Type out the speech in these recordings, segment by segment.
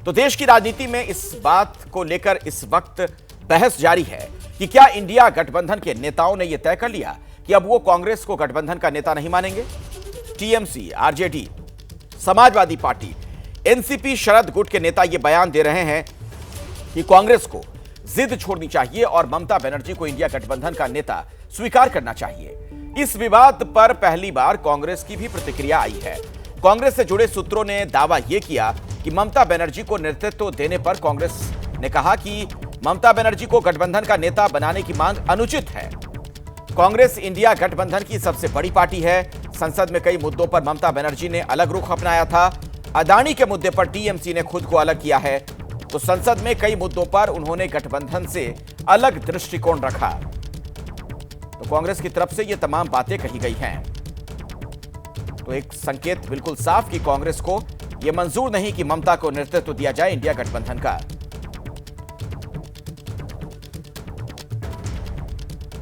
तो देश की राजनीति में इस बात को लेकर इस वक्त बहस जारी है कि क्या इंडिया गठबंधन के नेताओं ने यह तय कर लिया कि अब वो कांग्रेस को गठबंधन का नेता नहीं मानेंगे। TMC, RJD, Samajwadi Party, NCP, Sharad गुट के नेता ये बयान दे रहे हैं कि कांग्रेस को जिद छोड़नी चाहिए और ममता बनर्जी को इंडिया गठबंधन का नेता स्वीकार करना चाहिए। इस विवाद पर पहली बार कांग्रेस की भी प्रतिक्रिया आई है। कांग्रेस से जुड़े सूत्रों ने दावा यह किया कि ममता बनर्जी को नेतृत्व देने पर कांग्रेस ने कहा कि ममता बनर्जी को गठबंधन का नेता बनाने की मांग अनुचित है। कांग्रेस इंडिया गठबंधन की सबसे बड़ी पार्टी है। संसद में कई मुद्दों पर ममता बनर्जी ने अलग रुख अपनाया था। अदानी के मुद्दे पर टीएमसी ने खुद को अलग किया है, तो संसद में कई मुद्दों पर उन्होंने गठबंधन से अलग दृष्टिकोण रखा। तो कांग्रेस की तरफ से ये तमाम बातें कही गई हैं। तो एक संकेत बिल्कुल साफ कि कांग्रेस को यह मंजूर नहीं कि ममता को नेतृत्व दिया जाए इंडिया गठबंधन का।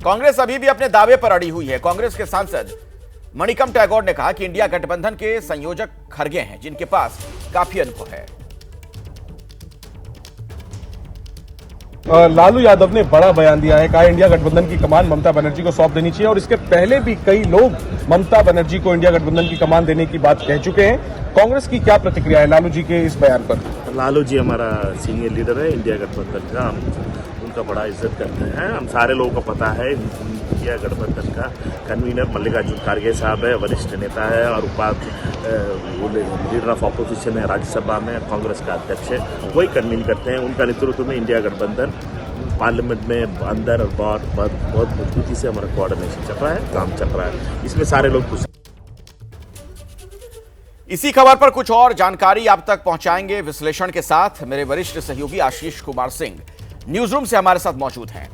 कांग्रेस अभी भी अपने दावे पर अड़ी हुई है। कांग्रेस के सांसद मणिकम टैगोर ने कहा कि इंडिया गठबंधन के संयोजक खड़गे हैं, जिनके पास काफी अनुभव है। लालू यादव ने बड़ा बयान दिया है, कहा इंडिया गठबंधन की कमान ममता बनर्जी को सौंप देनी चाहिए और इसके पहले भी कई लोग ममता बनर्जी को इंडिया गठबंधन की कमान देने की बात कह चुके हैं। कांग्रेस की क्या प्रतिक्रिया है लालू जी के इस बयान पर? लालू जी हमारा सीनियर लीडर है इंडिया गठबंधन का, हम उनका बड़ा इज्जत करते हैं। हम सारे लोगों को पता है इंडिया गठबंधन का कन्वीनर मल्लिकार्जुन खड़गे साहब है, वरिष्ठ नेता है और लीडर ऑफ ऑपोजिशन है राज्यसभा में, कांग्रेस का अध्यक्ष है, वही कन्वीन करते हैं। उनका नेतृत्व में इंडिया गठबंधन पार्लियामेंट में अंदर और बहुत मजबूती से हमारा कोऑर्डिनेशन चल रहा है, काम चल रहा है, इसमें सारे लोग खुश। इसी खबर पर कुछ और जानकारी आप तक पहुंचाएंगे विश्लेषण के साथ मेरे वरिष्ठ सहयोगी आशीष कुमार सिंह न्यूज रूम से हमारे साथ मौजूद हैं।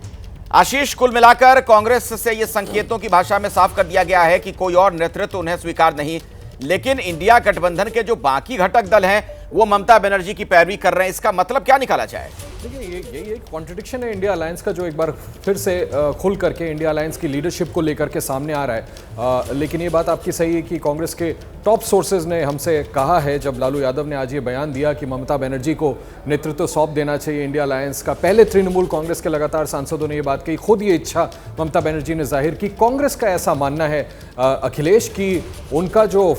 आशीष, कुल मिलाकर कांग्रेस से यह संकेतों की भाषा में साफ कर दिया गया है कि कोई और नेतृत्व उन्हें स्वीकार नहीं, लेकिन इंडिया गठबंधन के जो बाकी घटक दल हैं वो ममता बनर्जी की पैरवी कर रहे हैं। इसका मतलब क्या निकाला जाए? देखिए, यही एक कॉन्ट्रडिक्शन है इंडिया अलायंस का, जो एक बार फिर से खुल करके इंडिया अलायंस की लीडरशिप को लेकर के सामने आ रहा है। लेकिन ये बात आपकी सही है कि कांग्रेस के टॉप सोर्सेज ने हमसे कहा है, जब लालू यादव ने आज ये बयान दिया कि ममता बनर्जी को नेतृत्व सौंप देना चाहिए इंडिया अलायंस का। पहले तृणमूल कांग्रेस के लगातार सांसदों ने ये बात कही, खुद ये इच्छा ममता बनर्जी ने जाहिर की। कांग्रेस का ऐसा मानना है अखिलेश की उनका जो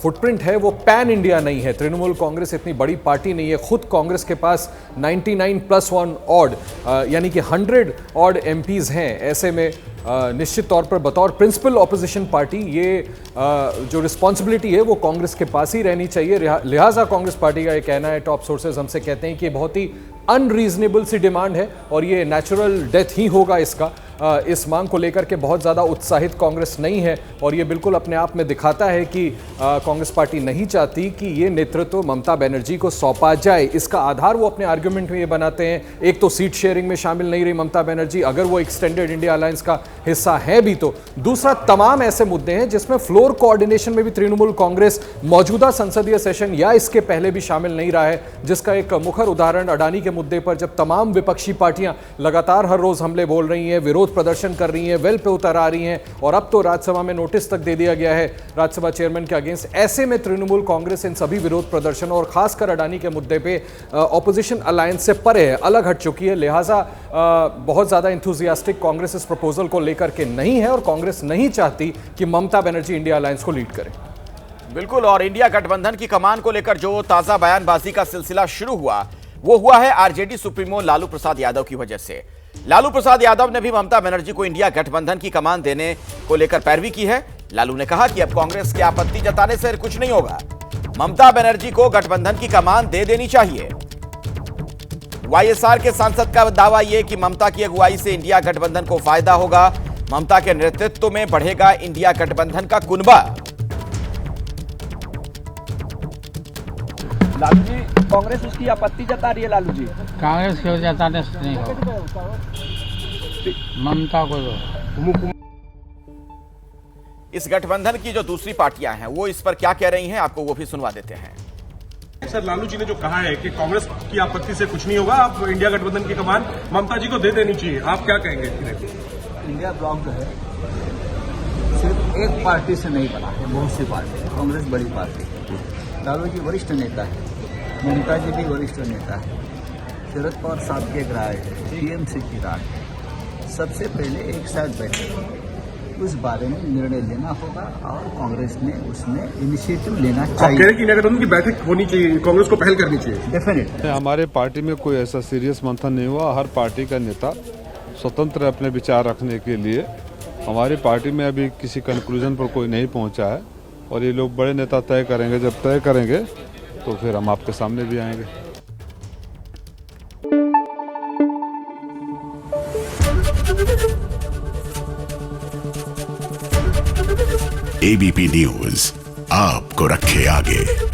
फुटप्रिंट है वो पैन इंडिया नहीं है। तृणमूल कांग्रेस इतनी बड़ी पार्टी नहीं है। खुद कांग्रेस के पास 99+1 ऑड यानी कि 100 ऑड एमपीज हैं। ऐसे में निश्चित तौर पर बतौर प्रिंसिपल ऑपोजिशन पार्टी ये जो रिस्पॉन्सिबिलिटी है वो कांग्रेस के पास ही रहनी चाहिए। लिहाजा कांग्रेस पार्टी का ये कहना है, टॉप सोर्सेज हमसे कहते हैं कि बहुत ही अनरीजनेबल सी डिमांड है और ये नेचुरल डेथ ही होगा इसका। इस मांग को लेकर के बहुत ज़्यादा उत्साहित कांग्रेस नहीं है और ये बिल्कुल अपने आप में दिखाता है कि कांग्रेस पार्टी नहीं चाहती कि ये नेतृत्व ममता बनर्जी को सौंपा जाए। इसका आधार वो अपने आर्ग्यूमेंट में ये बनाते हैं, एक तो सीट शेयरिंग में शामिल नहीं रही ममता बनर्जी, अगर वो एक्सटेंडेड इंडिया अलायंस का हिस्सा है भी तो। दूसरा, तमाम ऐसे मुद्दे हैं जिसमें फ्लोर कोऑर्डिनेशन में भी तृणमूल कांग्रेस मौजूदा संसदीय सेशन या इसके पहले भी शामिल नहीं रहा है, जिसका एक मुखर उदाहरण अडानी के मुद्दे पर जब तमाम विपक्षी पार्टियां लगातार हर रोज हमले बोल रही हैं, विरोध प्रदर्शन कर रही हैं, वेल पे उतर आ रही हैं और अब तो राज्यसभा में नोटिस तक दे दिया गया है राज्यसभा चेयरमैन के अगेंस्ट। ऐसे में तृणमूल कांग्रेस इन सभी विरोध प्रदर्शनों और खासकर अडानी के मुद्दे पे ऑपोजिशन अलायंस से परे है, अलग हट चुकी है। लिहाजा बहुत ज्यादा इंथुजियास्टिक कांग्रेस इस प्रपोजल को लेकर के नहीं है और कांग्रेस नहीं चाहती कि ममता बनर्जी इंडिया अलायंस को लीड करे। बिल्कुल, और इंडिया गठबंधन की कमान को लेकर जो ताजा बयानबाजी का सिलसिला शुरू हुआ वो हुआ है आरजेडी सुप्रीमो लालू प्रसाद यादव की वजह से। लालू प्रसाद यादव ने भी ममता बनर्जी को इंडिया गठबंधन की कमान देने को लेकर पैरवी की है। लालू ने कहा कि अब कांग्रेस की आपत्ति जताने से कुछ नहीं होगा, ममता बनर्जी को गठबंधन की कमान दे देनी चाहिए। वाईएसआर के सांसद का दावा यह कि ममता की अगुवाई से इंडिया गठबंधन को फायदा होगा, ममता के नेतृत्व में बढ़ेगा इंडिया गठबंधन का कुनबा। लालू जी, कांग्रेस उसकी आपत्ति जता रही है। लालू जी, कांग्रेस क्यों जताने से नहीं होगा, ममता को दो। इस गठबंधन की जो दूसरी पार्टियां हैं वो इस पर क्या कह रही हैं, आपको वो भी सुनवा देते हैं। सर, लालू जी ने जो कहा है कि कांग्रेस की आपत्ति से कुछ नहीं होगा, आप इंडिया गठबंधन की कमान ममता जी को दे देनी चाहिए, आप क्या कहेंगे? इंडिया ब्लॉक जो है सिर्फ एक पार्टी से नहीं बना है, बहुत सी पार्टी है। कांग्रेस बड़ी पार्टी है, लालू जी वरिष्ठ नेता है, ममता जी भी वरिष्ठ नेता है, शरद पवार साहब के राय है, टीएमसी की राय है। सबसे पहले एक साथ बैठे उस बारे में निर्णय लेना होगा और कांग्रेस ने उसमें इनिशिएटिव लेना आप कह चाहिए। रहे हैं कि इंडिया गठबंधन की बैठक होनी चाहिए, कांग्रेस को पहल करनी चाहिए। डेफिनेट हमारे पार्टी में कोई ऐसा सीरियस मंथन नहीं हुआ। हर पार्टी का नेता स्वतंत्र है अपने विचार रखने के लिए। हमारी पार्टी में अभी किसी कंक्लूजन पर कोई नहीं पहुंचा है और ये लोग बड़े नेता तय करेंगे। जब तय करेंगे तो फिर हम आपके सामने भी आएंगे। एबीपी न्यूज आपको रखे आगे।